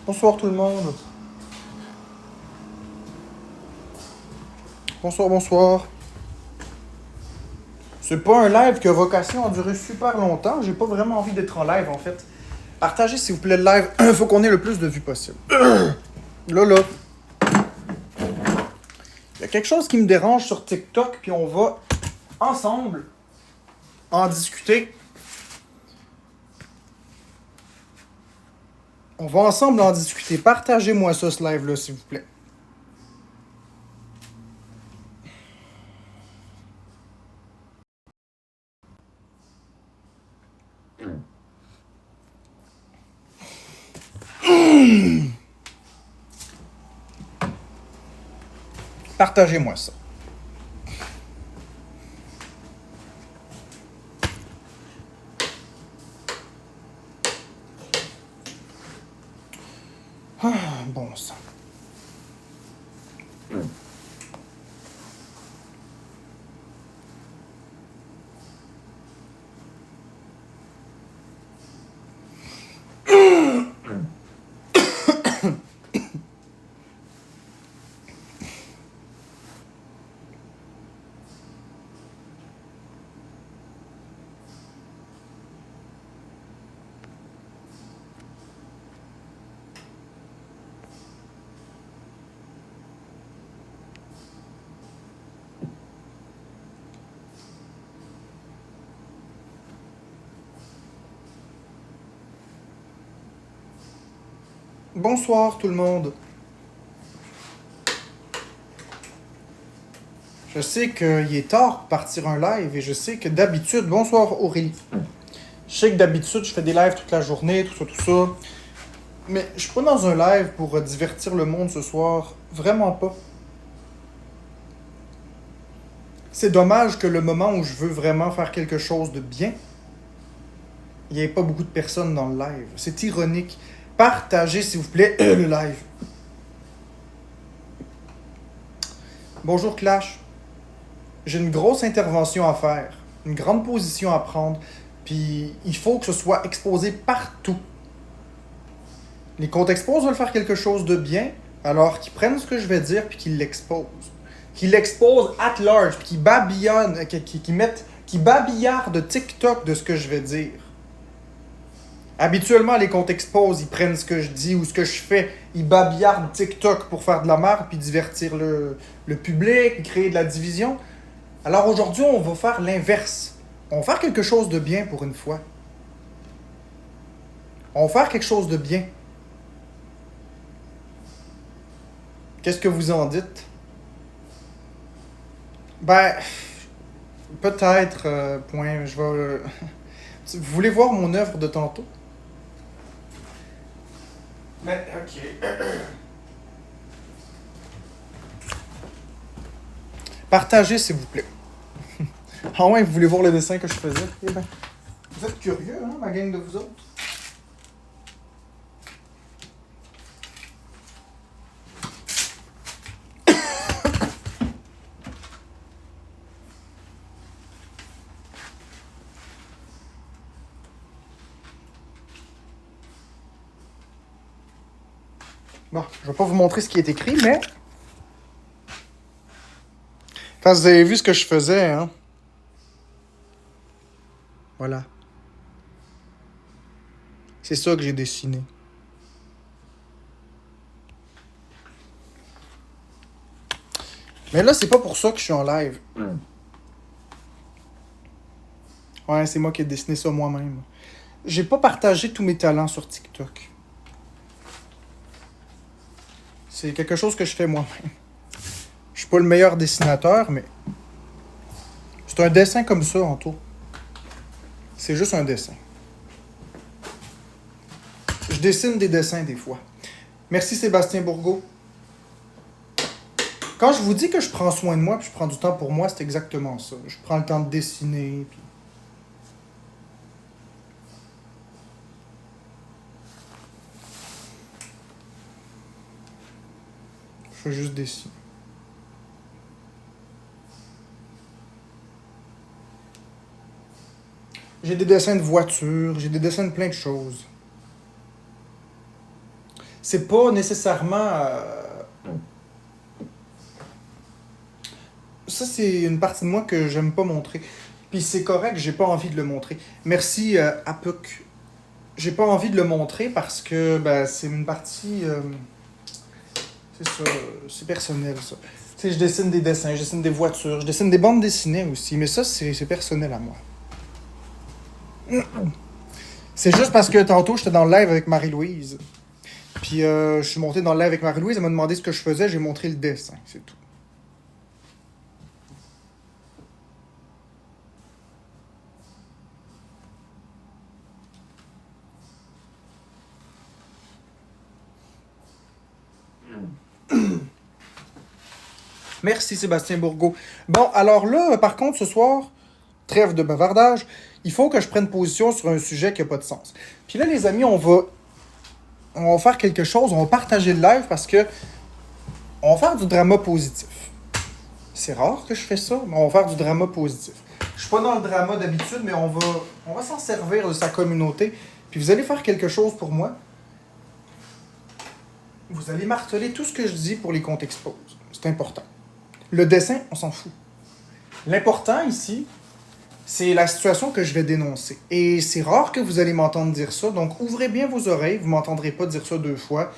Bonsoir tout le monde. Bonsoir, bonsoir. C'est pas un live qui a vocation à durer super longtemps. J'ai pas vraiment envie d'être en live en fait. Partagez s'il vous plaît le live. Faut qu'on ait le plus de vues possible. Là. Il y a quelque chose qui me dérange sur TikTok, puis on va ensemble en discuter. On va ensemble en discuter. Partagez-moi ça, ce live-là, s'il vous plaît. Partagez-moi ça. Bon sang. Bonsoir tout le monde. Je sais qu'il est tard pour partir un live et je sais que d'habitude... Bonsoir Aurélie. Je sais que d'habitude je fais des lives toute la journée, tout ça. Mais je suis pas dans un live pour divertir le monde ce soir. Vraiment pas. C'est dommage que le moment où je veux vraiment faire quelque chose de bien, il n'y ait pas beaucoup de personnes dans le live. C'est ironique. Partagez s'il vous plaît le live. Bonjour Clash. J'ai une grosse intervention à faire, une grande position à prendre, puis il faut que ce soit exposé partout. Les comptes expos veulent faire quelque chose de bien, alors qu'ils prennent ce que je vais dire puis qu'ils l'exposent. Qu'ils l'exposent at large, puis qu'ils babillonnent, qu'ils babillardent TikTok de ce que je vais dire. Habituellement, les comptes expos, ils prennent ce que je dis ou ce que je fais, ils babillardent TikTok pour faire de la merde puis divertir le public, puis créer de la division. Alors aujourd'hui, on va faire l'inverse. On va faire quelque chose de bien pour une fois. On va faire quelque chose de bien. Qu'est-ce que vous en dites? Ben, peut-être, point, je vais... Vous voulez voir mon œuvre de tantôt? Mais, ok. Partagez, s'il vous plaît. Ah ouais, vous voulez voir le dessin que je faisais? Eh ben, vous êtes curieux, hein, ma gang de vous autres? Bon, je vais pas vous montrer ce qui est écrit, mais... Enfin, vous avez vu ce que je faisais, hein? Voilà. C'est ça que j'ai dessiné. Mais là, c'est pas pour ça que je suis en live. Ouais, c'est moi qui ai dessiné ça moi-même. J'ai pas partagé tous mes talents sur TikTok. C'est quelque chose que je fais moi-même. Je suis pas le meilleur dessinateur, mais... C'est un dessin comme ça, en tout. C'est juste un dessin. Je dessine des dessins des fois. Merci Sébastien Bourgault. Quand je vous dis que je prends soin de moi puis je prends du temps pour moi, c'est exactement ça. Je prends le temps de dessiner. Puis... Je fais juste dessiner. J'ai des dessins de voitures, j'ai des dessins de plein de choses. c'est pas nécessairement... Ça, c'est une partie de moi que j'aime pas montrer. Puis c'est correct, j'ai pas envie de le montrer. Merci, Apuk. J'ai pas envie de le montrer parce que ben, c'est une partie... c'est ça, c'est personnel, ça. Tu sais, je dessine des dessins, je dessine des voitures, je dessine des bandes dessinées aussi, mais ça, c'est personnel à moi. C'est juste parce que tantôt, j'étais dans le live avec Marie-Louise. Puis je suis monté dans le live avec Marie-Louise, elle m'a demandé ce que je faisais, j'ai montré le dessin, c'est tout. Merci Sébastien Bourgault. Bon, alors là, par contre, ce soir, trêve de bavardage, il faut que je prenne position sur un sujet qui n'a pas de sens. Puis là, les amis, on va faire quelque chose, on va partager le live parce que on va faire du drama positif. C'est rare que je fais ça, mais on va faire du drama positif. Je suis pas dans le drama d'habitude, mais on va s'en servir de sa communauté. Puis vous allez faire quelque chose pour moi. Vous allez marteler tout ce que je dis pour les comptes expose. C'est important. Le dessin, on s'en fout. L'important ici, c'est la situation que je vais dénoncer. Et c'est rare que vous allez m'entendre dire ça, donc ouvrez bien vos oreilles, vous ne m'entendrez pas dire ça 2 fois.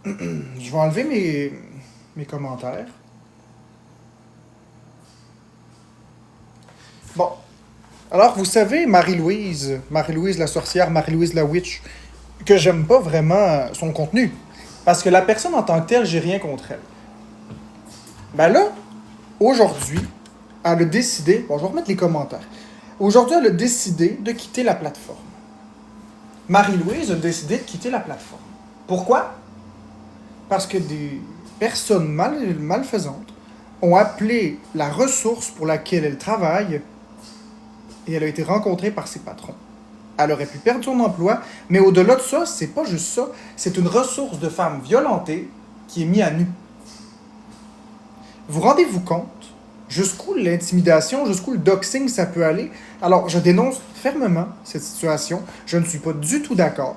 Je vais enlever mes commentaires. Bon. Alors, vous savez, Marie-Louise la sorcière, Marie-Louise la witch, que j'aime pas vraiment son contenu. Parce que la personne en tant que telle, j'ai rien contre elle. Ben là, aujourd'hui, elle a décidé... Bon, je vais remettre les commentaires. Aujourd'hui, elle a décidé de quitter la plateforme. Marie-Louise a décidé de quitter la plateforme. Pourquoi? Parce que des personnes malfaisantes ont appelé la ressource pour laquelle elle travaille et elle a été rencontrée par ses patrons. Elle aurait pu perdre son emploi, mais au-delà de ça, c'est pas juste ça, c'est une ressource de femmes violentées qui est mise à nu. Vous rendez-vous compte jusqu'où l'intimidation, jusqu'où le doxing ça peut aller? Alors, je dénonce fermement cette situation. Je ne suis pas du tout d'accord.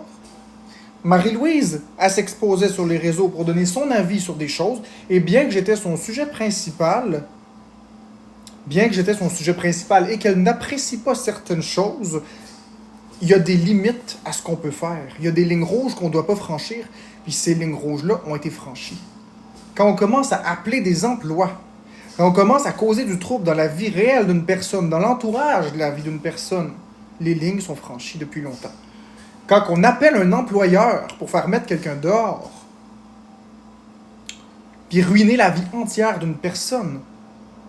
Marie-Louise, elle s'exposait sur les réseaux pour donner son avis sur des choses, et bien que j'étais son sujet principal et qu'elle n'apprécie pas certaines choses, il y a des limites à ce qu'on peut faire. Il y a des lignes rouges qu'on ne doit pas franchir, puis ces lignes rouges-là ont été franchies. Quand on commence à appeler des emplois, quand on commence à causer du trouble dans la vie réelle d'une personne, dans l'entourage de la vie d'une personne, les lignes sont franchies depuis longtemps. Quand on appelle un employeur pour faire mettre quelqu'un dehors, puis ruiner la vie entière d'une personne,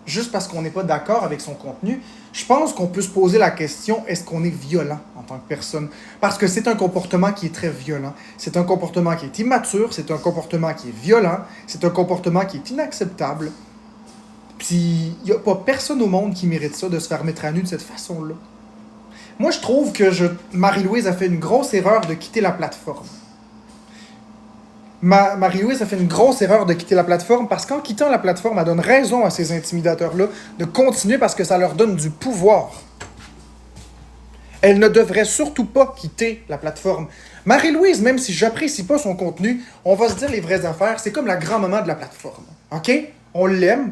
juste parce qu'on n'est pas d'accord avec son contenu, je pense qu'on peut se poser la question, est-ce qu'on est violent en tant que personne? Parce que c'est un comportement qui est très violent. C'est un comportement qui est immature, c'est un comportement qui est violent, c'est un comportement qui est inacceptable. Puis, il n'y a pas personne au monde qui mérite ça, de se faire mettre à nu de cette façon-là. Moi, je trouve que Marie-Louise a fait une grosse erreur de quitter la plateforme. Marie-Louise a fait une grosse erreur de quitter la plateforme parce qu'en quittant la plateforme, elle donne raison à ces intimidateurs-là de continuer parce que ça leur donne du pouvoir. Elle ne devrait surtout pas quitter la plateforme. Marie-Louise, même si j'apprécie pas son contenu, on va se dire les vraies affaires, c'est comme la grand-maman de la plateforme. OK? On l'aime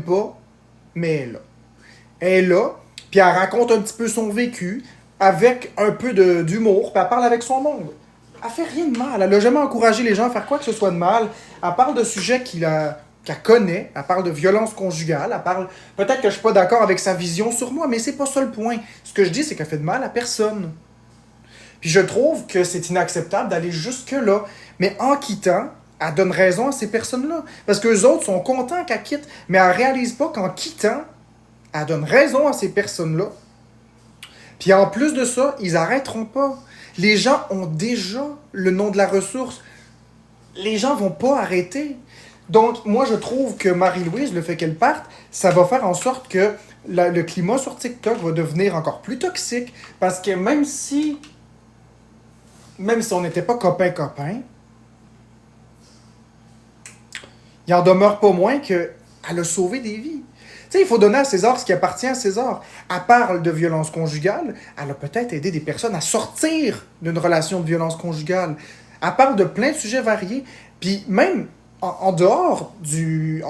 pas, mais elle est là. Elle est là, puis elle raconte un petit peu son vécu avec un peu d'humour, puis elle parle avec son monde. Elle fait rien de mal. Elle n'a jamais encouragé les gens à faire quoi que ce soit de mal. Elle parle de sujets qu'elle connaît. Elle parle de violence conjugale. Elle parle... Peut-être que je suis pas d'accord avec sa vision sur moi, mais c'est pas ça le point. Ce que je dis, c'est qu'elle fait de mal à personne. Puis je trouve que c'est inacceptable d'aller jusque-là. Mais en quittant, elle donne raison à ces personnes-là. Parce qu'eux autres sont contents qu'elle quitte, mais elle réalise pas qu'en quittant, elle donne raison à ces personnes-là. Puis en plus de ça, ils arrêteront pas. Les gens ont déjà le nom de la ressource. Les gens vont pas arrêter. Donc, moi, je trouve que Marie-Louise, le fait qu'elle parte, ça va faire en sorte que le climat sur TikTok va devenir encore plus toxique. Parce que même si on n'était pas copains, il en demeure pas moins qu'elle a sauvé des vies. Tu sais, il faut donner à César ce qui appartient à César. Elle parle de violence conjugale. Elle a peut-être aidé des personnes à sortir d'une relation de violence conjugale. Elle parle de plein de sujets variés. Puis même en dehors du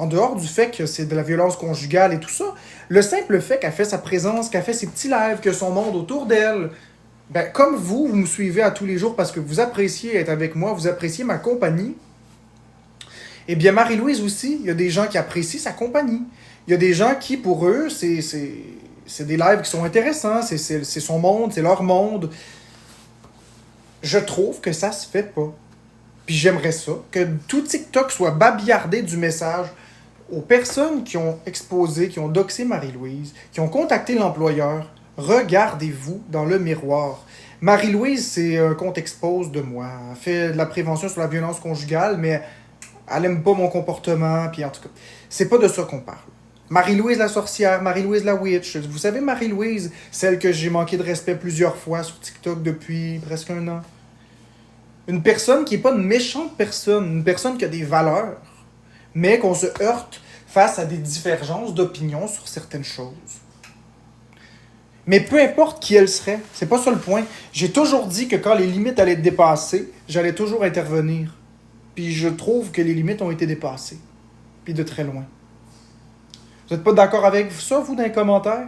fait que c'est de la violence conjugale et tout ça, le simple fait qu'elle fait sa présence, qu'elle fait ses petits lives, que son monde autour d'elle, ben, comme vous me suivez à tous les jours parce que vous appréciez être avec moi, vous appréciez ma compagnie, eh bien Marie-Louise aussi, il y a des gens qui apprécient sa compagnie. Il y a des gens qui, pour eux, c'est des lives qui sont intéressants, c'est son monde, c'est leur monde. Je trouve que ça se fait pas. Puis j'aimerais ça, que tout TikTok soit babillardé du message aux personnes qui ont exposé, qui ont doxé Marie-Louise, qui ont contacté l'employeur. Regardez-vous dans le miroir. Marie-Louise, c'est un compte expose de moi. Elle fait de la prévention sur la violence conjugale, mais elle aime pas mon comportement, puis en tout cas, c'est pas de ça qu'on parle. Marie-Louise la sorcière, Marie-Louise la witch. Vous savez, Marie-Louise, celle que j'ai manqué de respect plusieurs fois sur TikTok depuis presque un an. Une personne qui n'est pas une méchante personne, une personne qui a des valeurs, mais qu'on se heurte face à des divergences d'opinion sur certaines choses. Mais peu importe qui elle serait, c'est pas ça le point. J'ai toujours dit que quand les limites allaient être dépassées, j'allais toujours intervenir. Puis je trouve que les limites ont été dépassées. Puis de très loin. Vous n'êtes pas d'accord avec ça, vous, dans les commentaires?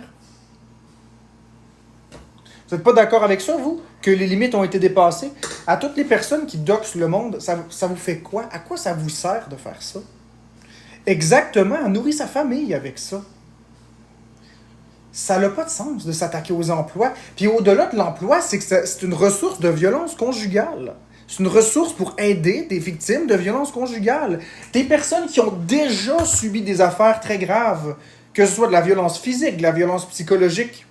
Vous n'êtes pas d'accord avec ça, vous? Que les limites ont été dépassées? À toutes les personnes qui doxent le monde, ça vous fait quoi? À quoi ça vous sert de faire ça? Exactement, à nourrir sa famille avec ça. Ça n'a pas de sens de s'attaquer aux emplois. Puis au-delà de l'emploi, c'est que c'est une ressource de violence conjugale. C'est une ressource pour aider des victimes de violences conjugales. Des personnes qui ont déjà subi des affaires très graves, que ce soit de la violence physique, de la violence psychologique.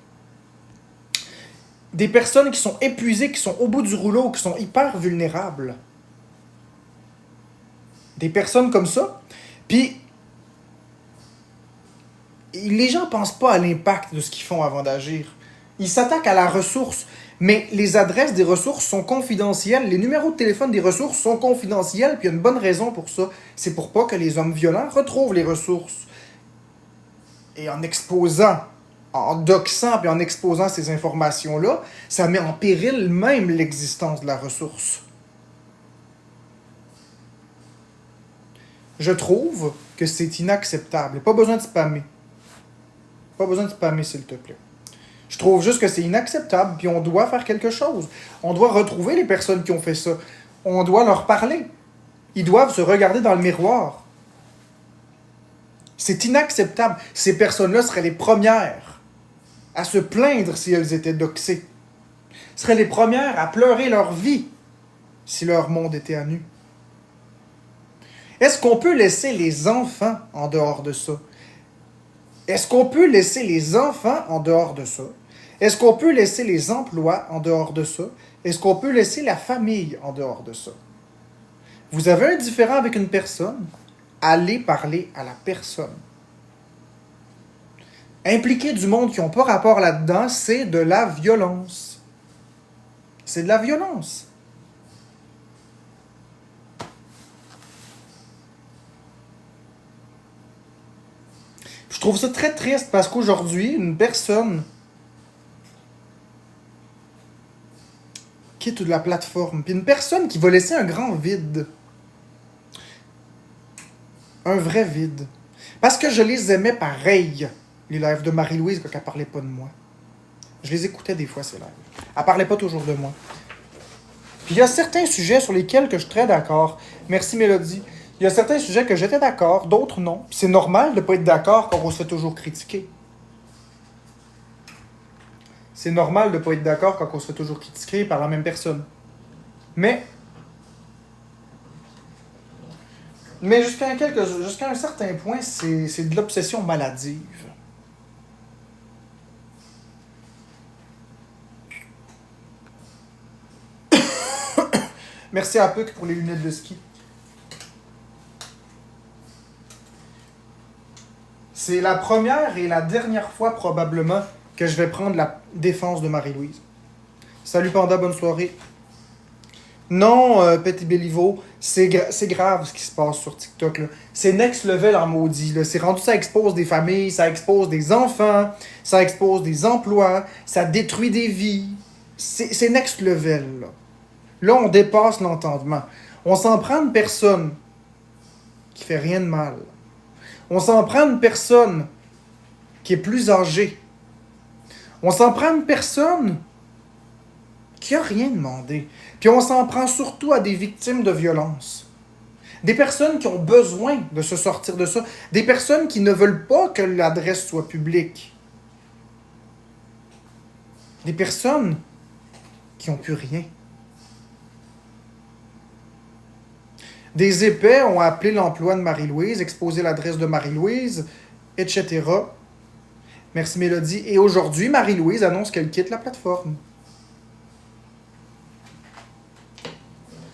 Des personnes qui sont épuisées, qui sont au bout du rouleau, qui sont hyper vulnérables. Des personnes comme ça. Puis, les gens ne pensent pas à l'impact de ce qu'ils font avant d'agir. Ils s'attaquent à la ressource. Mais les adresses des ressources sont confidentielles. Les numéros de téléphone des ressources sont confidentiels. Puis il y a une bonne raison pour ça. C'est pour pas que les hommes violents retrouvent les ressources. Et en exposant, en doxant puis en exposant ces informations-là, ça met en péril même l'existence de la ressource. Je trouve que c'est inacceptable. Pas besoin de spammer. Pas besoin de spammer, s'il te plaît. Je trouve juste que c'est inacceptable, puis on doit faire quelque chose. On doit retrouver les personnes qui ont fait ça. On doit leur parler. Ils doivent se regarder dans le miroir. C'est inacceptable. Ces personnes-là seraient les premières à se plaindre si elles étaient doxées. Seraient les premières à pleurer leur vie si leur monde était à nu. Est-ce qu'on peut laisser les enfants en dehors de ça? Est-ce qu'on peut laisser les enfants en dehors de ça? Est-ce qu'on peut laisser les emplois en dehors de ça? Est-ce qu'on peut laisser la famille en dehors de ça? Vous avez un différend avec une personne? Allez parler à la personne. Impliquer du monde qui n'ont pas rapport là-dedans, c'est de la violence. C'est de la violence. Je trouve ça très triste parce qu'aujourd'hui, une personne quitte de la plateforme, puis une personne qui va laisser un grand vide. Un vrai vide. Parce que je les aimais pareil, les lives de Marie-Louise, quand elle parlait pas de moi. Je les écoutais des fois, ces lives. Elle parlait pas toujours de moi. Puis il y a certains sujets sur lesquels que je suis très d'accord. Merci, Mélodie. Il y a certains sujets que j'étais d'accord, d'autres non. Puis c'est normal de ne pas être d'accord quand on se fait toujours critiquer. C'est normal de ne pas être d'accord quand on se fait toujours critiquer par la même personne. Mais jusqu'à un certain point, c'est de l'obsession maladive. Merci à Puck pour les lunettes de ski. C'est la première et la dernière fois probablement que je vais prendre la défense de Marie-Louise. Salut Panda, bonne soirée. Non, Petit Béliveau, c'est grave ce qui se passe sur TikTok. Là. C'est next level en maudit. Là. C'est rendu, ça expose des familles, ça expose des enfants, ça expose des emplois, ça détruit des vies. C'est next level. Là. Là, on dépasse l'entendement. On s'en prend une personne qui fait rien de mal. On s'en prend une personne qui est plus âgée. On s'en prend une personne qui a rien demandé. Puis on s'en prend surtout à des victimes de violence. Des personnes qui ont besoin de se sortir de ça. Des personnes qui ne veulent pas que l'adresse soit publique. Des personnes qui n'ont plus rien. Des épais ont appelé l'emploi de Marie-Louise, exposé l'adresse de Marie-Louise, etc. Merci Mélodie. Et aujourd'hui, Marie-Louise annonce qu'elle quitte la plateforme.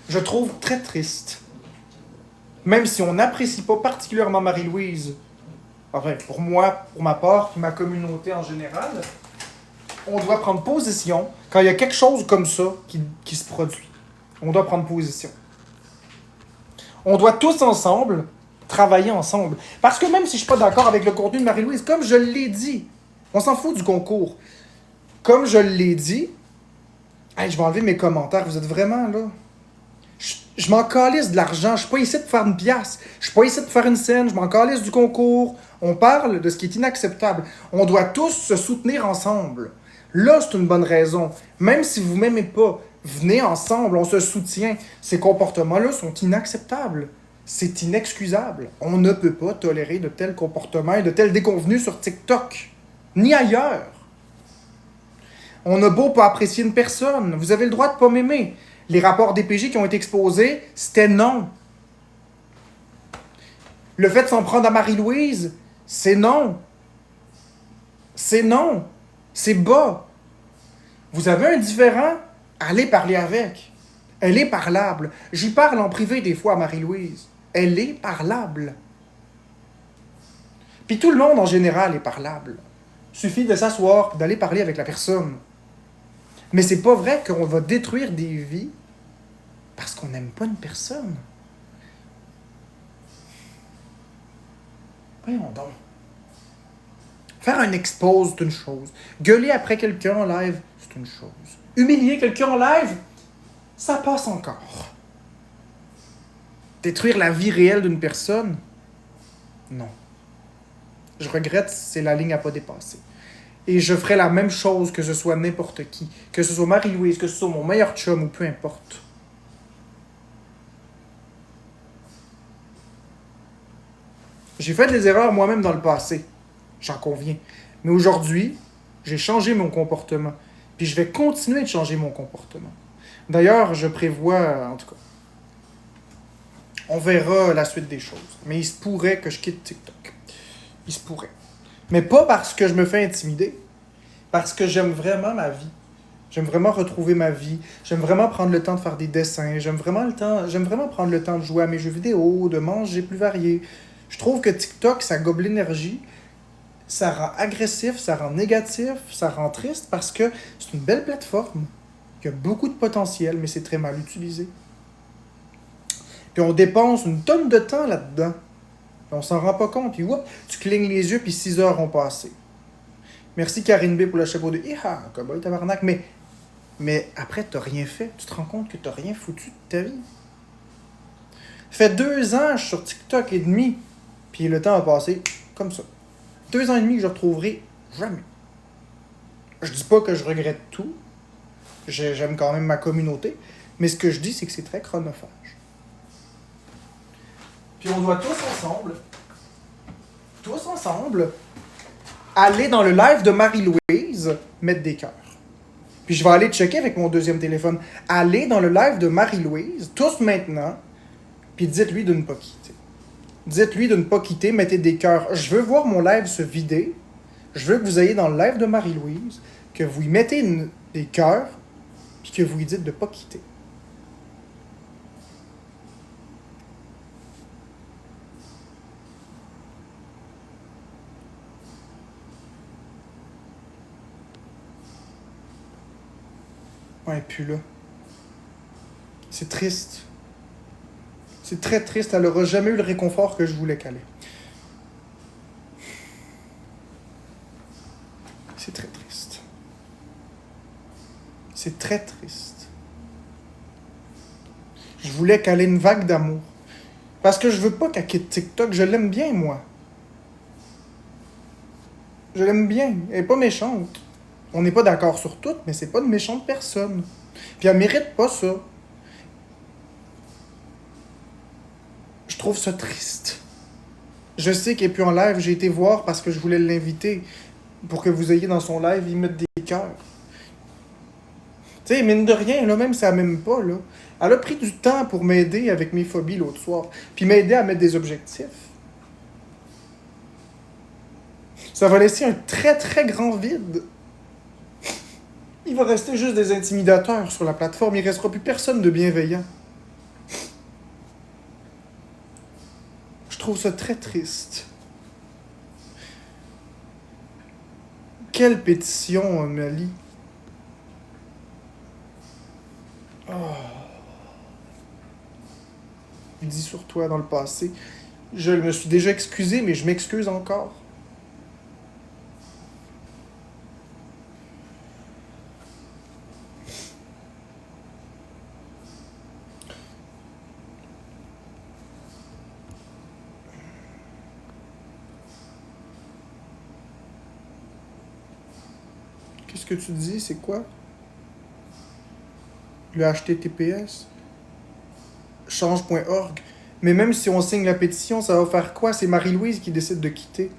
Je trouve très triste. Même si on n'apprécie pas particulièrement Marie-Louise, enfin, pour moi, pour ma part, puis ma communauté en général, on doit prendre position quand il y a quelque chose comme ça qui se produit. On doit prendre position. On doit tous ensemble travailler ensemble. Parce que même si je ne suis pas d'accord avec le contenu de Marie-Louise, comme je l'ai dit, on s'en fout du concours. Comme je l'ai dit, hey, je vais enlever mes commentaires, vous êtes vraiment là. Je m'en calisse de l'argent, je suis pas ici de faire une pièce, je suis pas ici de faire une scène, je m'en calisse du concours. On parle de ce qui est inacceptable. On doit tous se soutenir ensemble. Là, c'est une bonne raison. Même si vous m'aimez pas, venez ensemble, on se soutient. Ces comportements-là sont inacceptables. C'est inexcusable. On ne peut pas tolérer de tels comportements et de tels déconvenus sur TikTok, ni ailleurs. On n'a beau pas apprécier une personne, vous avez le droit de pas m'aimer. Les rapports DPJ qui ont été exposés, c'était non. Le fait de s'en prendre à Marie-Louise, c'est non. C'est non. C'est bas. Vous avez un différend, allez parler avec. Elle est parlable. J'y parle en privé des fois à Marie-Louise. Elle est parlable. Puis tout le monde en général est parlable. Suffit de s'asseoir et d'aller parler avec la personne. Mais c'est pas vrai qu'on va détruire des vies parce qu'on n'aime pas une personne. Voyons donc. Faire un expose, c'est une chose. Gueuler après quelqu'un en live, c'est une chose. Humilier quelqu'un en live, ça passe encore. Détruire la vie réelle d'une personne, non. Je regrette, c'est la ligne à pas dépasser. Et je ferai la même chose que ce soit n'importe qui. Que ce soit Marie-Louise, que ce soit mon meilleur chum ou peu importe. J'ai fait des erreurs moi-même dans le passé. J'en conviens. Mais aujourd'hui, j'ai changé mon comportement. Puis je vais continuer de changer mon comportement. D'ailleurs, je prévois, en tout cas, on verra la suite des choses. Mais il se pourrait que je quitte TikTok. Il se pourrait. Mais pas parce que je me fais intimider. Parce que j'aime vraiment ma vie. J'aime vraiment retrouver ma vie. J'aime vraiment prendre le temps de faire des dessins. J'aime vraiment prendre le temps de jouer à mes jeux vidéo, de manger plus varié. Je trouve que TikTok, ça gobe l'énergie. Ça rend agressif, ça rend négatif, ça rend triste parce que c'est une belle plateforme. Il y a beaucoup de potentiel, mais c'est très mal utilisé. Puis on dépense une tonne de temps là-dedans. Puis on s'en rend pas compte. Puis whoop, tu clignes les yeux, puis 6 heures ont passé. Merci Karine B pour le chapeau de Iha, cowboy tabarnak. Mais après, t'as rien fait. Tu te rends compte que t'as rien foutu de ta vie. Ça fait 2 ans, je suis sur TikTok et demi. Puis le temps a passé comme ça. 2 ans et demi que je retrouverai jamais. Je dis pas que je regrette tout. J'aime quand même ma communauté. Mais ce que je dis, c'est que c'est très chronophage. Puis on doit tous ensemble, aller dans le live de Marie-Louise, mettre des cœurs. Puis je vais aller checker avec mon deuxième téléphone. Aller dans le live de Marie-Louise, tous maintenant, puis dites-lui de ne pas quitter. Dites-lui de ne pas quitter, mettez des cœurs. Je veux voir mon live se vider. Je veux que vous ayez dans le live de Marie-Louise, que vous y mettez des cœurs, puis que vous lui dites de ne pas quitter. Ouais, puis là, c'est triste. C'est très triste. Elle n'aura jamais eu le réconfort que je voulais qu'elle ait. C'est très triste. C'est très triste. Je voulais qu'elle ait une vague d'amour. Parce que je veux pas qu'elle quitte TikTok. Je l'aime bien, moi. Je l'aime bien. Elle est pas méchante. On n'est pas d'accord sur tout, mais c'est pas une méchante personne. Puis elle mérite pas ça. Je trouve ça triste. Je sais qu'elle est plus en live. J'ai été voir parce que je voulais l'inviter pour que vous ayez dans son live, il mette des cœurs. Tu sais, mine de rien, là, même si elle m'aime pas, là, elle a pris du temps pour m'aider avec mes phobies l'autre soir. Puis m'aider à mettre des objectifs. Ça va laisser un très très grand vide. Il va rester juste des intimidateurs sur la plateforme. Il ne restera plus personne de bienveillant. Je trouve ça très triste. Quelle pétition, Mali. Oh. Je dis sur toi dans le passé. Je me suis déjà excusé, mais je m'excuse encore. Qu'est-ce que tu dis? C'est quoi? Le HTTPS? Change.org. Mais même si on signe la pétition, ça va faire quoi? C'est Marie-Louise qui décide de quitter.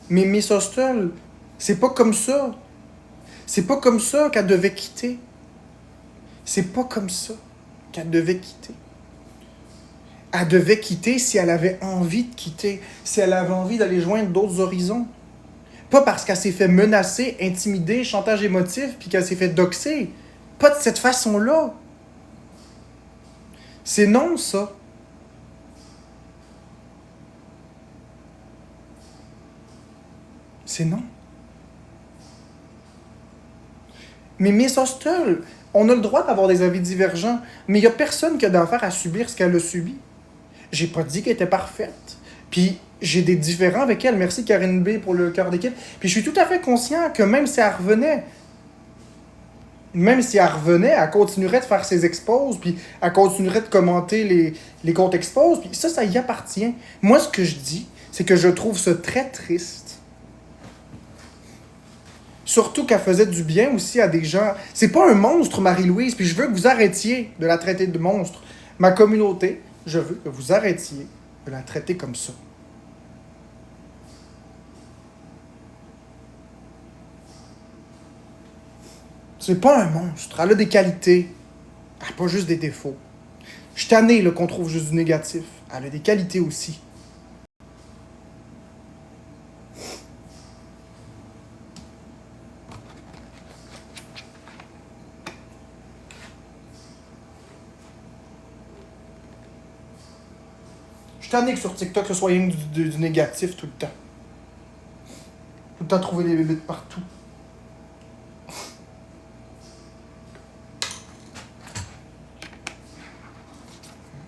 Mais Miss Hostel, c'est pas comme ça. C'est pas comme ça qu'elle devait quitter. C'est pas comme ça qu'elle devait quitter. Elle devait quitter si elle avait envie de quitter, si elle avait envie d'aller joindre d'autres horizons. Pas parce qu'elle s'est fait menacer, intimider, chantage émotif, puis qu'elle s'est fait doxer. Pas de cette façon-là. C'est non, ça. C'est non. Mais Miss Hostel, on a le droit d'avoir des avis divergents, mais il n'y a personne qui a d'affaire à subir ce qu'elle a subi. J'ai pas dit qu'elle était parfaite. Puis j'ai des différends avec elle. Merci Karine B pour le cœur d'équipe. Puis je suis tout à fait conscient que même si elle revenait, elle continuerait de faire ses exposes, puis elle continuerait de commenter les comptes exposes, puis ça y appartient. Moi, ce que je dis, c'est que je trouve ça très triste. Surtout qu'elle faisait du bien aussi à des gens. C'est pas un monstre, Marie-Louise, puis je veux que vous arrêtiez de la traiter de monstre. Ma communauté, je veux que vous arrêtiez de la traiter comme ça. C'est pas un monstre. Elle a des qualités. Elle n'a pas juste des défauts. Je suis tanné qu'on trouve juste du négatif. Elle a des qualités aussi. Je suis tanné que sur TikTok, ce soit rien que du négatif tout le temps. Tout le temps trouver des bébés de partout.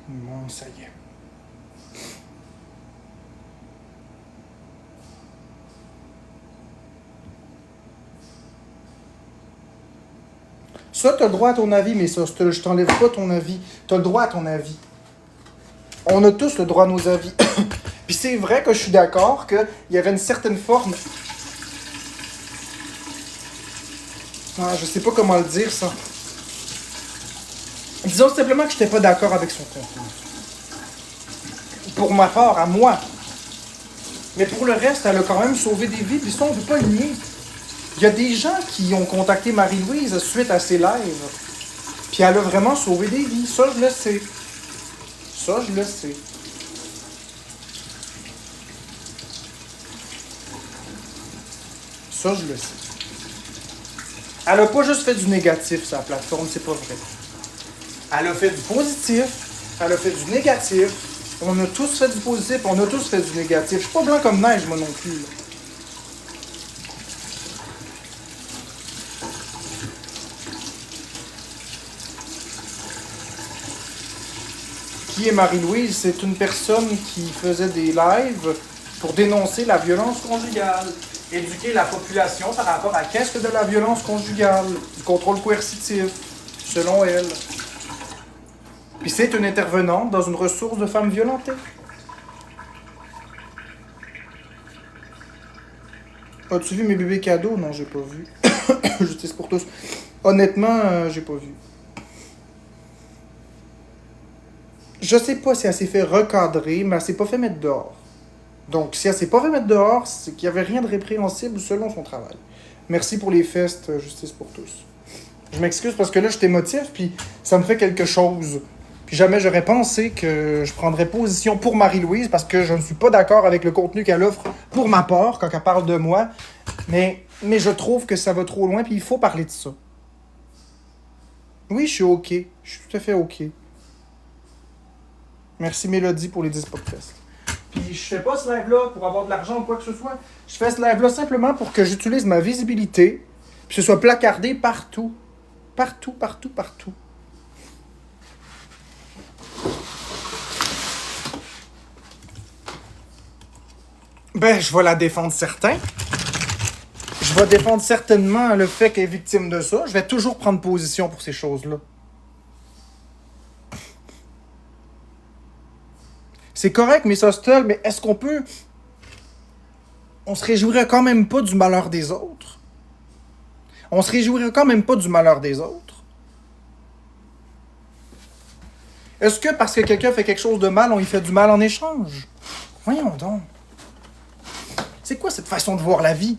Bon, ça y est. Ça, t'as le droit à ton avis, mais ça, je t'enlève pas ton avis. T'as le droit à ton avis. On a tous le droit à nos avis. Puis c'est vrai que je suis d'accord qu'il y avait une certaine forme... Ah, je sais pas comment le dire, ça. Disons simplement que j'étais pas d'accord avec son contenu. Pour ma part, à moi. Mais pour le reste, elle a quand même sauvé des vies, puis ça, on ne peut pas le nier. Il y a des gens qui ont contacté Marie-Louise suite à ses lives. Puis elle a vraiment sauvé des vies. Ça, je le sais. Ça, je le sais. Ça, je le sais. Elle a pas juste fait du négatif sur la plateforme, c'est pas vrai. Elle a fait du positif, elle a fait du négatif. On a tous fait du positif, on a tous fait du négatif. Je suis pas blanc comme neige, moi non plus. Là. Qui est Marie-Louise? C'est une personne qui faisait des lives pour dénoncer la violence conjugale. éduquer la population par rapport à qu'est-ce que de la violence conjugale, du contrôle coercitif, selon elle. Puis c'est une intervenante dans une ressource de femmes violentées. As-tu vu mes bébés cadeaux? Non, j'ai pas vu. Justice pour tous. Honnêtement, j'ai pas vu. Je sais pas si elle s'est fait recadrer, mais elle s'est pas fait mettre dehors. Donc, si elle s'est pas fait mettre dehors, c'est qu'il y avait rien de répréhensible selon son travail. Merci pour les festes, Justice pour tous. Je m'excuse parce que là, je t'émotive, puis ça me fait quelque chose. Puis jamais j'aurais pensé que je prendrais position pour Marie-Louise parce que je ne suis pas d'accord avec le contenu qu'elle offre pour ma part quand elle parle de moi. Mais je trouve que ça va trop loin, puis il faut parler de ça. Oui, je suis OK. Je suis tout à fait OK. Merci Mélodie pour les 10 podcasts. Puis je fais pas ce live-là pour avoir de l'argent ou quoi que ce soit. Je fais ce live-là simplement pour que j'utilise ma visibilité, puis que ce soit placardé partout. Partout, partout, partout. Ben, je vais la défendre certain. Je vais défendre certainement le fait qu'elle est victime de ça. Je vais toujours prendre position pour ces choses-là. C'est correct, Miss Hostel, mais est-ce qu'on peut... On se réjouirait quand même pas du malheur des autres? On se réjouirait quand même pas du malheur des autres? Est-ce que parce que quelqu'un fait quelque chose de mal, on lui fait du mal en échange? Voyons donc. C'est quoi cette façon de voir la vie?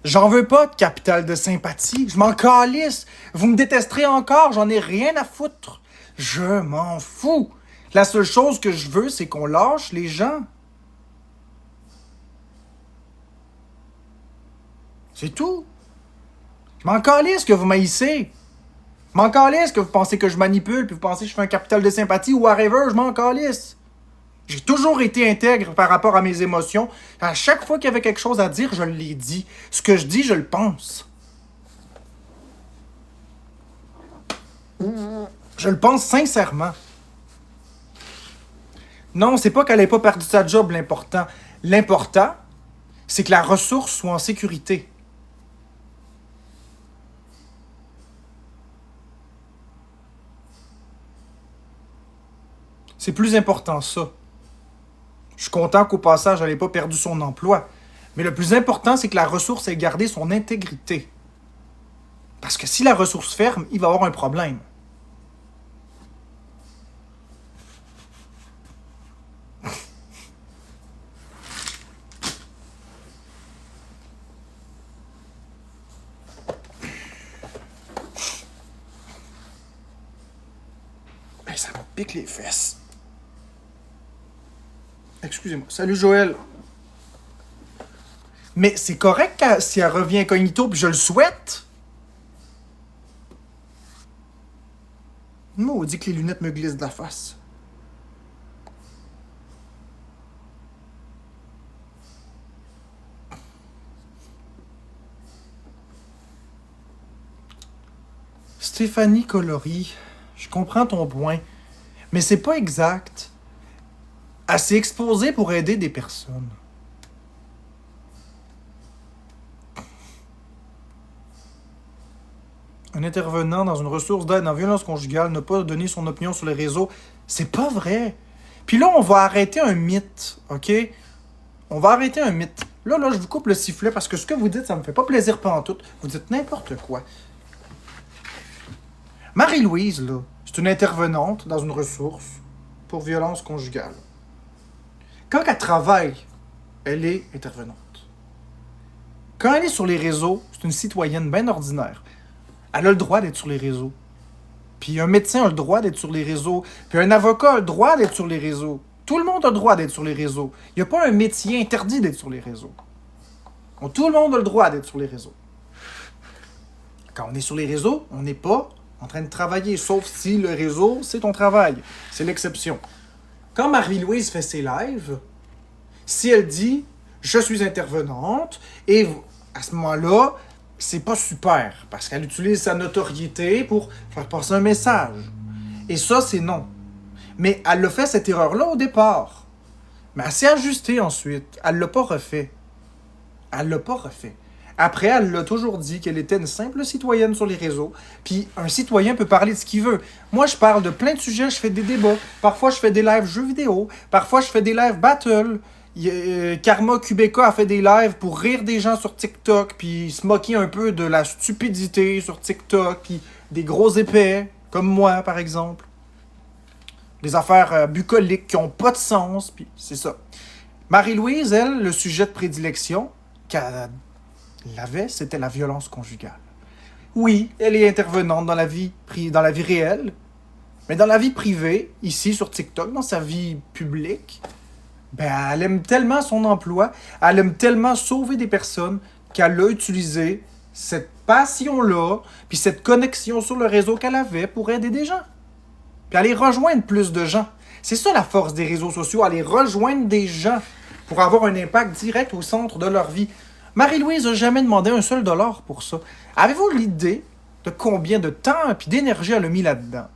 J'en veux pas de capital de sympathie. Je m'en calisse. Vous me détesterez encore. J'en ai rien à foutre. Je m'en fous. La seule chose que je veux, c'est qu'on lâche les gens. C'est tout. Je m'en calisse que vous m'haïssez. Je m'en calisse que vous pensez que je manipule puis vous pensez que je fais un capital de sympathie ou whatever. Je m'en calisse. J'ai toujours été intègre par rapport à mes émotions. À chaque fois qu'il y avait quelque chose à dire, je l'ai dit. Ce que je dis, je le pense. Je le pense sincèrement. Non, c'est pas qu'elle ait pas perdu sa job, l'important. L'important, c'est que la ressource soit en sécurité. C'est plus important ça. Je suis content qu'au passage, elle n'ait pas perdu son emploi. Mais le plus important, c'est que la ressource ait gardé son intégrité. Parce que si la ressource ferme, il va y avoir un problème. Ben, ça me pique les fesses. Excusez-moi. Salut Joël. Mais c'est correct si elle revient incognito, puis je le souhaite. Moi, on dit que les lunettes me glissent de la face. Stéphanie Colori, je comprends ton point, mais c'est pas exact. Elle s'est exposée pour aider des personnes. Un intervenant dans une ressource d'aide en violence conjugale n'a pas donné son opinion sur les réseaux. C'est pas vrai. Puis là, on va arrêter un mythe, OK? On va arrêter un mythe. Là, je vous coupe le sifflet parce que ce que vous dites, ça me fait pas plaisir pantoute. Vous dites n'importe quoi. Marie-Louise, là, c'est une intervenante dans une ressource pour violence conjugale. Quand elle travaille, elle est intervenante. Quand elle est sur les réseaux, c'est une citoyenne bien ordinaire. Elle a le droit d'être sur les réseaux. Puis un médecin a le droit d'être sur les réseaux. Puis un avocat a le droit d'être sur les réseaux. Tout le monde a le droit d'être sur les réseaux. Il n'y a pas un métier interdit d'être sur les réseaux. Donc, tout le monde a le droit d'être sur les réseaux. Quand on est sur les réseaux, on n'est pas en train de travailler, sauf si le réseau, c'est ton travail. C'est l'exception. Quand Marie-Louise fait ses lives, si elle dit « je suis intervenante » et à ce moment-là, c'est pas super, parce qu'elle utilise sa notoriété pour faire passer un message. Et ça, c'est non. Mais elle a fait cette erreur-là au départ. Mais elle s'est ajustée ensuite. Elle l'a pas refait. Elle l'a pas refait. Après, elle l'a toujours dit qu'elle était une simple citoyenne sur les réseaux. Puis un citoyen peut parler de ce qu'il veut. Moi, je parle de plein de sujets, je fais des débats. Parfois, je fais des lives jeux vidéo. Parfois, je fais des lives battle. Karma Kubeka a fait des lives pour rire des gens sur TikTok, puis se moquer un peu de la stupidité sur TikTok, puis des gros épais, comme moi, par exemple. Des affaires bucoliques qui ont pas de sens, puis c'est ça. Marie-Louise, elle, le sujet de prédilection qu'elle avait, c'était la violence conjugale. Oui, elle est intervenante dans la vie réelle, mais dans la vie privée, ici sur TikTok, dans sa vie publique, ben, elle aime tellement son emploi, elle aime tellement sauver des personnes qu'elle a utilisé cette passion-là, puis cette connexion sur le réseau qu'elle avait pour aider des gens. Puis aller rejoindre plus de gens. C'est ça la force des réseaux sociaux, aller rejoindre des gens pour avoir un impact direct au centre de leur vie. Marie-Louise n'a jamais demandé un seul dollar pour ça. Avez-vous l'idée de combien de temps et d'énergie elle a mis là-dedans?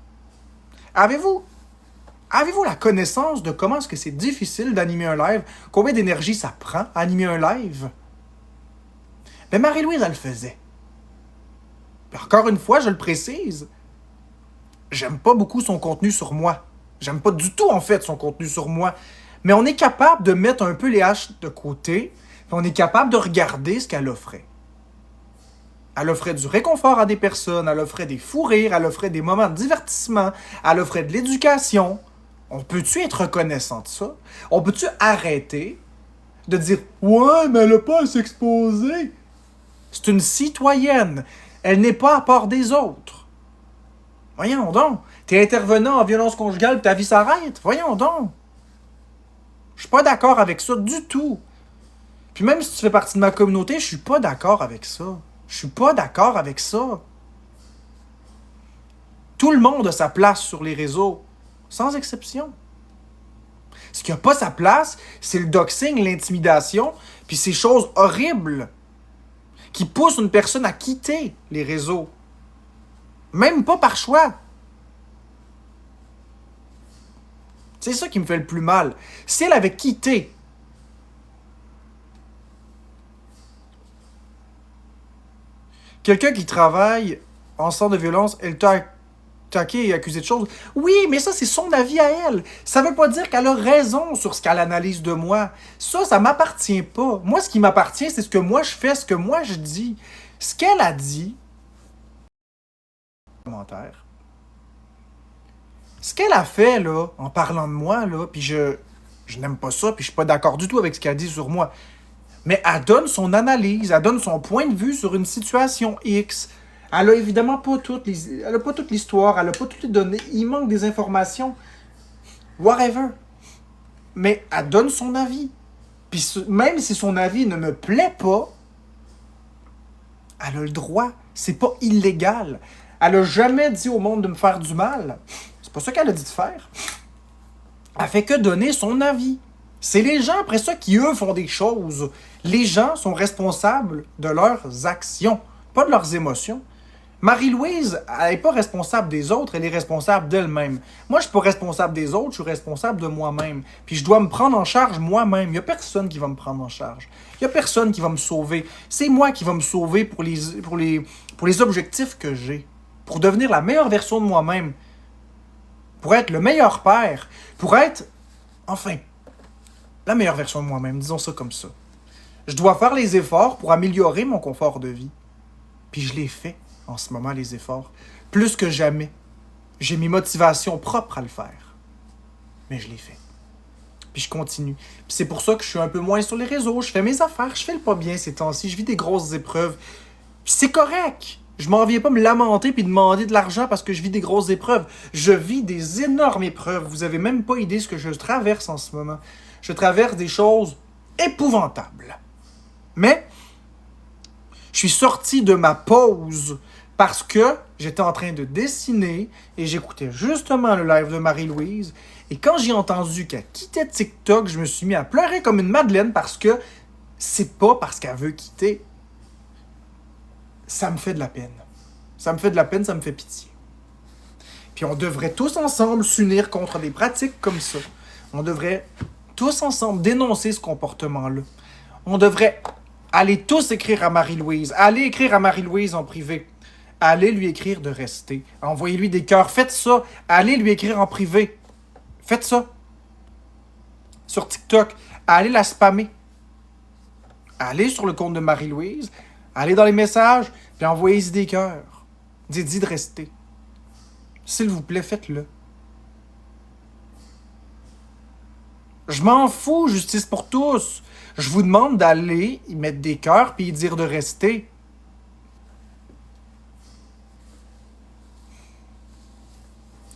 Avez-vous la connaissance de comment est-ce que c'est difficile d'animer un live? Combien d'énergie ça prend à animer un live? Mais Marie-Louise, elle le faisait. Puis encore une fois, je le précise, j'aime pas beaucoup son contenu sur moi. J'aime pas du tout, en fait, son contenu sur moi. Mais on est capable de mettre un peu les haches de côté, puis on est capable de regarder ce qu'elle offrait. Elle offrait du réconfort à des personnes, elle offrait des fous rires, elle offrait des moments de divertissement, elle offrait de l'éducation. On peut-tu être reconnaissant de ça? On peut-tu arrêter de dire « Ouais, mais elle n'a pas à s'exposer. » C'est une citoyenne. Elle n'est pas à part des autres. Voyons donc. T'es intervenant en violence conjugale et ta vie s'arrête. Voyons donc. Je suis pas d'accord avec ça du tout. Puis même si tu fais partie de ma communauté, je suis pas d'accord avec ça. Je suis pas d'accord avec ça. Tout le monde a sa place sur les réseaux, sans exception. Ce qui n'a pas sa place, c'est le doxing, l'intimidation, puis ces choses horribles qui poussent une personne à quitter les réseaux. Même pas par choix. C'est ça qui me fait le plus mal. Si elle avait quitté quelqu'un qui travaille en centre de violence, elle t'a attaqué et accusé de choses. Oui, mais ça, c'est son avis à elle. Ça veut pas dire qu'elle a raison sur ce qu'elle analyse de moi. Ça m'appartient pas. Moi, ce qui m'appartient, c'est ce que moi je fais, ce que moi je dis. Ce qu'elle a dit, commentaire. Ce qu'elle a fait, là, en parlant de moi, là, puis je n'aime pas ça, puis je suis pas d'accord du tout avec ce qu'elle dit sur moi. Mais elle donne son analyse, elle donne son point de vue sur une situation X. Elle a évidemment pas toute l'histoire, elle a pas toutes les données, il manque des informations. Whatever. Mais elle donne son avis. Puis même si son avis ne me plaît pas, elle a le droit. C'est pas illégal. Elle a jamais dit au monde de me faire du mal. C'est pas ça qu'elle a dit de faire. Elle fait que donner son avis. C'est les gens, après ça, qui, eux, font des choses. Les gens sont responsables de leurs actions, pas de leurs émotions. Marie-Louise, elle n'est pas responsable des autres, elle est responsable d'elle-même. Moi, je suis pas responsable des autres, je suis responsable de moi-même. Puis je dois me prendre en charge moi-même. Il n'y a personne qui va me prendre en charge. Il n'y a personne qui va me sauver. C'est moi qui va me sauver pour les objectifs que j'ai. Pour devenir la meilleure version de moi-même. Pour être le meilleur père. Pour être, enfin, la meilleure version de moi-même, disons ça comme ça. Je dois faire les efforts pour améliorer mon confort de vie. Puis je l'ai fait en ce moment, les efforts. Plus que jamais. J'ai mes motivations propres à le faire. Mais je l'ai fait. Puis je continue. Puis c'est pour ça que je suis un peu moins sur les réseaux. Je fais mes affaires. Je fais le pas bien ces temps-ci. Je vis des grosses épreuves. Puis c'est correct. Je m'en viens pas me lamenter puis demander de l'argent parce que je vis des grosses épreuves. Je vis des énormes épreuves. Vous avez même pas idée ce que je traverse en ce moment. Je traverse des choses épouvantables. Mais je suis sorti de ma pause parce que j'étais en train de dessiner et j'écoutais justement le live de Marie-Louise. Et quand j'ai entendu qu'elle quittait TikTok, je me suis mis à pleurer comme une madeleine parce que c'est pas parce qu'elle veut quitter. Ça me fait de la peine. Ça me fait de la peine, ça me fait pitié. Puis on devrait tous ensemble s'unir contre des pratiques comme ça. On devrait tous ensemble dénoncer ce comportement-là. On devrait aller tous écrire à Marie-Louise. Allez écrire à Marie-Louise en privé. Allez lui écrire de rester. Envoyez-lui des cœurs. Faites ça. Allez lui écrire en privé. Faites ça. Sur TikTok. Allez la spammer. Allez sur le compte de Marie-Louise. Allez dans les messages. Puis envoyez-y des cœurs. Dites-y de rester. S'il vous plaît, faites-le. Je m'en fous, justice pour tous. Je vous demande d'aller y mettre des cœurs puis y dire de rester.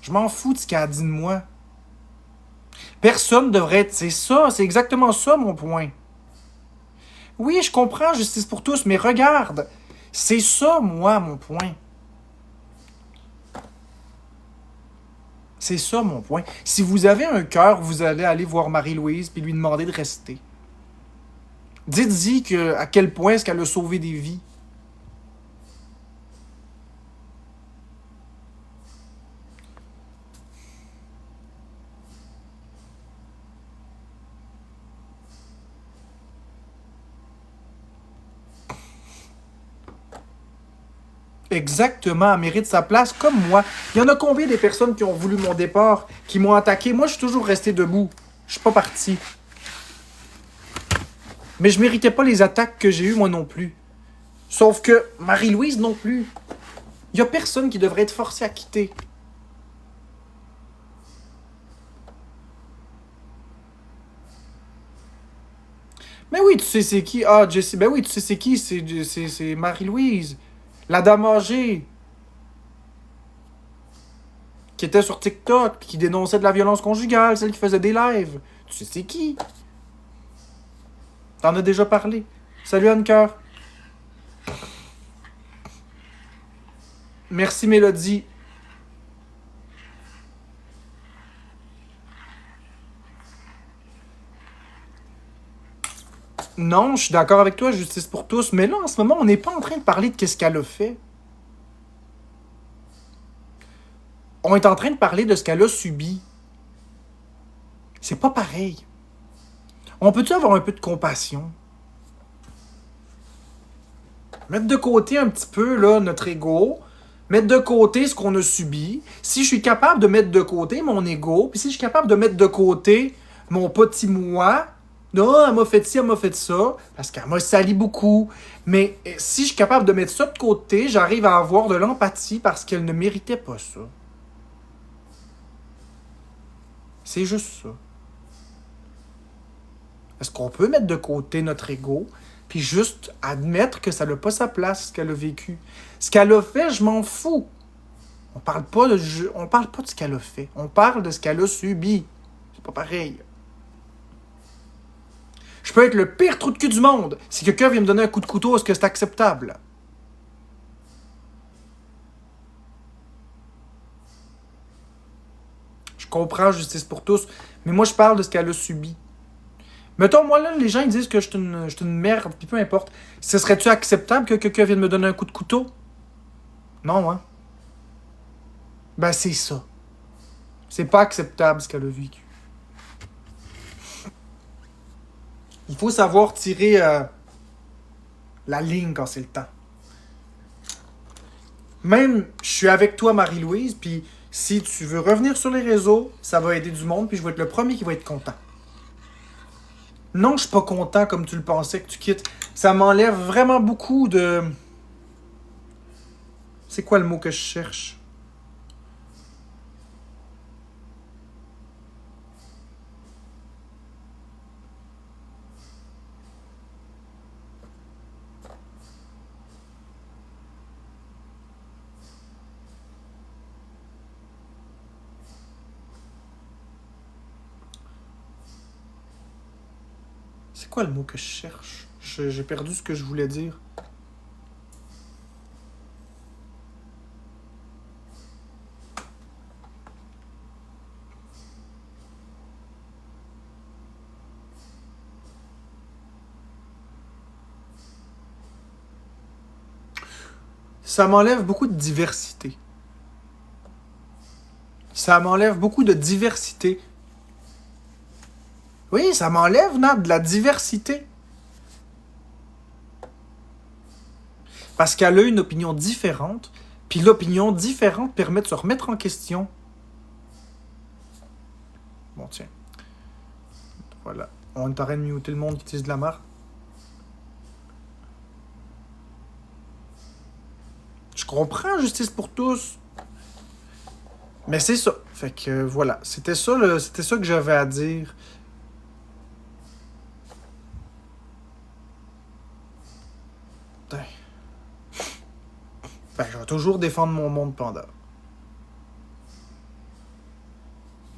Je m'en fous de ce qu'elle a dit de moi. Personne devrait être... C'est ça, c'est exactement ça mon point. Oui, je comprends, justice pour tous, mais regarde, c'est ça, moi, mon point. C'est ça, mon point. Si vous avez un cœur, vous allez aller voir Marie-Louise puis lui demander de rester. Dites-y à quel point est-ce qu'elle a sauvé des vies. Exactement, elle mérite sa place comme moi. Il y en a combien des personnes qui ont voulu mon départ, qui m'ont attaqué? Moi, je suis toujours resté debout. Je suis pas parti. Mais je méritais pas les attaques que j'ai eues, moi non plus. Sauf que Marie-Louise non plus. Il y a personne qui devrait être forcé à quitter. Mais oui, tu sais c'est qui? Ah, Jessie, ben oui, tu sais c'est qui? C'est Marie-Louise. La dame âgée. Qui était sur TikTok, qui dénonçait de la violence conjugale, celle qui faisait des lives. Tu sais c'est qui? T'en as déjà parlé. Salut Anne-Cœur. Merci Mélodie. Non, je suis d'accord avec toi, justice pour tous, mais là, en ce moment, on n'est pas en train de parler de qu'est-ce qu'elle a fait. On est en train de parler de ce qu'elle a subi. C'est pas pareil. On peut-tu avoir un peu de compassion? Mettre de côté un petit peu là, notre ego, mettre de côté ce qu'on a subi. Si je suis capable de mettre de côté mon ego, puis si je suis capable de mettre de côté mon petit moi, non, elle m'a fait ci, elle m'a fait ça, parce qu'elle m'a sali beaucoup. Mais si je suis capable de mettre ça de côté, j'arrive à avoir de l'empathie parce qu'elle ne méritait pas ça. C'est juste ça. Est-ce qu'on peut mettre de côté notre ego, puis juste admettre que ça n'a pas sa place, ce qu'elle a vécu? Ce qu'elle a fait, je m'en fous. On parle pas de ce qu'elle a fait. On parle de ce qu'elle a subi. C'est pas pareil. Je peux être le pire trou de cul du monde. Si quelqu'un vient me donner un coup de couteau, est-ce que c'est acceptable? Je comprends justice pour tous, mais moi je parle de ce qu'elle a subi. Mettons, moi là, les gens ils disent que je suis une merde, puis peu importe. Ce serait-tu acceptable que quelqu'un vienne me donner un coup de couteau? Non, hein? Ben c'est ça. C'est pas acceptable ce qu'elle a vécu. Il faut savoir tirer la ligne quand c'est le temps. Même, je suis avec toi, Marie-Louise, puis si tu veux revenir sur les réseaux, ça va aider du monde, puis je vais être le premier qui va être content. Non, je suis pas content comme tu le pensais que tu quittes. Ça m'enlève vraiment beaucoup de... C'est quoi le mot que je cherche? C'est quoi le mot que je cherche? J'ai perdu ce que je voulais dire. ça m'enlève beaucoup de diversité. Ça m'enlève beaucoup de diversité. Oui, ça m'enlève, Nat, de la diversité. Parce qu'elle a une opinion différente, puis l'opinion différente permet de se remettre en question. Bon, tiens. Voilà. On est en train de muter le monde qui utilise de la marque. Je comprends, justice pour tous. Mais c'est ça. Fait que voilà. C'était ça que j'avais à dire. Putain. Ben, je vais toujours défendre mon monde panda.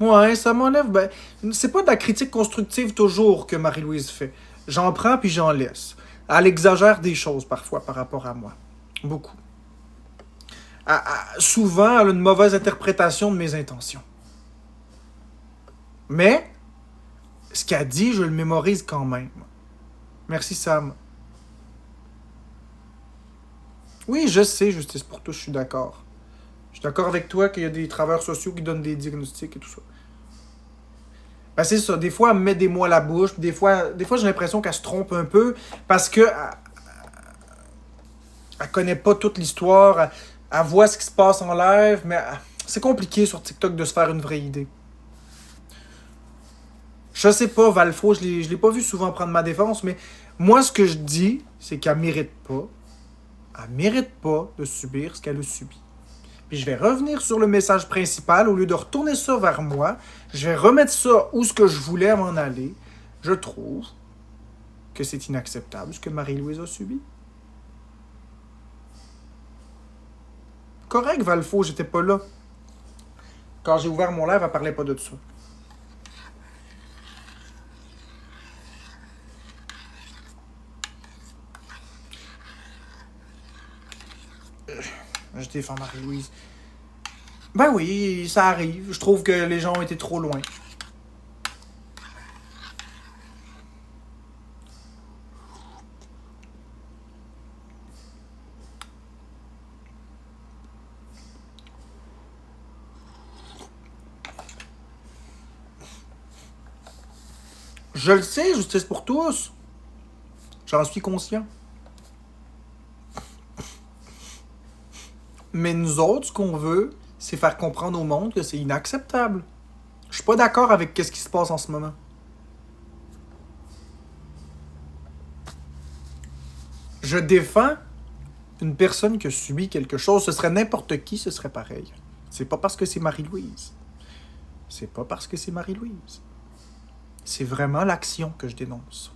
Ouais, ça m'enlève. Ben, c'est pas de la critique constructive toujours que Marie-Louise fait. J'en prends puis j'en laisse. Elle exagère des choses parfois par rapport à moi. Beaucoup. Souvent, elle a une mauvaise interprétation de mes intentions. Mais, ce qu'elle dit, je le mémorise quand même. Merci, Sam. Oui, je sais, justice pour tous, je suis d'accord. Je suis d'accord avec toi qu'il y a des travailleurs sociaux qui donnent des diagnostics et tout ça. Ben c'est ça, des fois, elle me met des mots à la bouche, des fois j'ai l'impression qu'elle se trompe un peu parce que elle connaît pas toute l'histoire, elle voit ce qui se passe en live, mais c'est compliqué sur TikTok de se faire une vraie idée. Je sais pas, Valfo, je l'ai pas vu souvent prendre ma défense, mais moi, ce que je dis, c'est qu'elle mérite pas. Elle mérite pas de subir ce qu'elle a subi. Puis je vais revenir sur le message principal, au lieu de retourner ça vers moi, je vais remettre ça où ce que je voulais m'en aller. Je trouve que c'est inacceptable ce que Marie-Louise a subi. Correct, Valfo, j'étais pas là. Quand j'ai ouvert mon live, elle parlait pas de ça. Je défends Marie-Louise. Ben oui, ça arrive. Je trouve que les gens ont été trop loin. Je le sais, justice pour tous. J'en suis conscient. Mais nous autres, ce qu'on veut, c'est faire comprendre au monde que c'est inacceptable. Je suis pas d'accord avec ce qui se passe en ce moment. Je défends une personne qui a subi quelque chose. Ce serait n'importe qui, ce serait pareil. C'est pas parce que c'est Marie-Louise. C'est pas parce que c'est Marie-Louise. C'est vraiment l'action que je dénonce.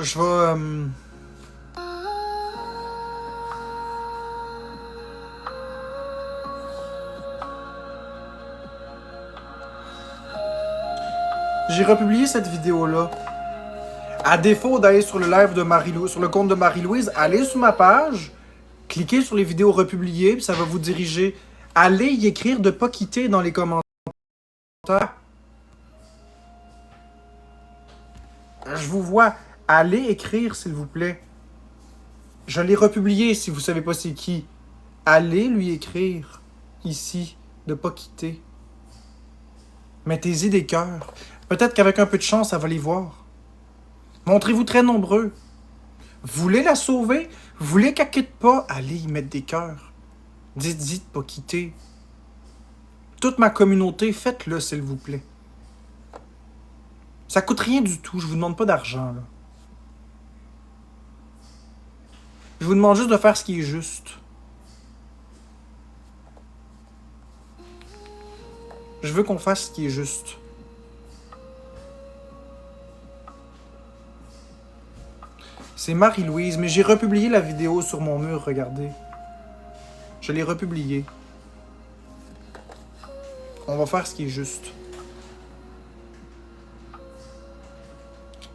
Je vais... J'ai republié cette vidéo-là. À défaut d'aller sur le live de Marie-Louise, sur le compte de Marie-Louise, allez sur ma page, cliquez sur les vidéos republiées, puis ça va vous diriger. Allez y écrire de pas quitter dans les commentaires. Je vous vois. Allez écrire, s'il vous plaît. Je l'ai republié si vous savez pas c'est qui. Allez lui écrire, ici, de pas quitter. Mettez-y des cœurs. Peut-être qu'avec un peu de chance, ça va les voir. Montrez-vous très nombreux. Vous voulez la sauver? Vous voulez qu'elle quitte pas? Allez y mettre des cœurs. Dites de pas quitter. Toute ma communauté, faites-le, s'il vous plaît. Ça coûte rien du tout. Je vous demande pas d'argent, là. Je vous demande juste de faire ce qui est juste. Je veux qu'on fasse ce qui est juste. C'est Marie-Louise, mais j'ai republié la vidéo sur mon mur, regardez. Je l'ai republiée. On va faire ce qui est juste.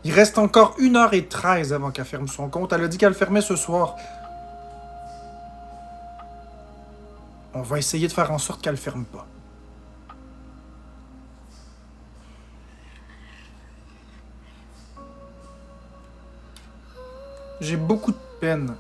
Il reste encore 1h13 avant qu'elle ferme son compte. Elle a dit qu'elle le fermait ce soir. On va essayer de faire en sorte qu'elle ne ferme pas. J'ai beaucoup de peine.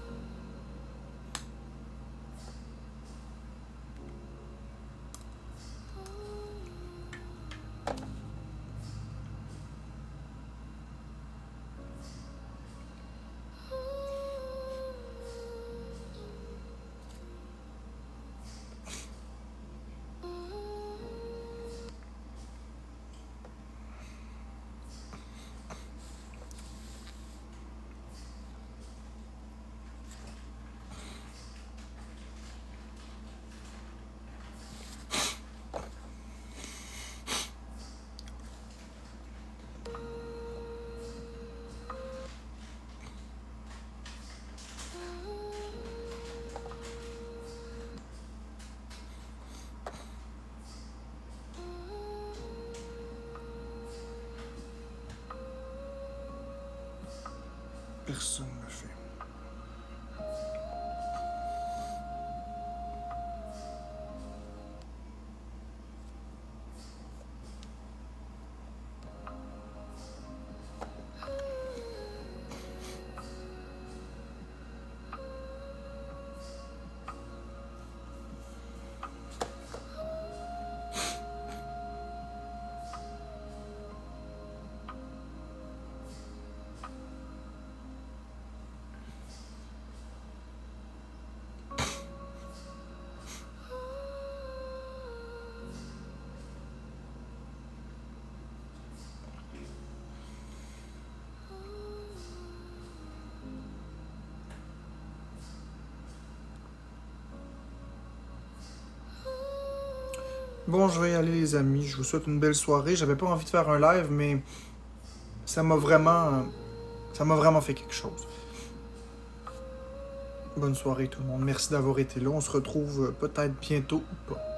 Personne ne le fait. Bon, je vais y aller, les amis. Je vous souhaite une belle soirée. J'avais pas envie de faire un live, mais ça m'a vraiment fait quelque chose. Bonne soirée, tout le monde. Merci d'avoir été là. On se retrouve peut-être bientôt ou pas.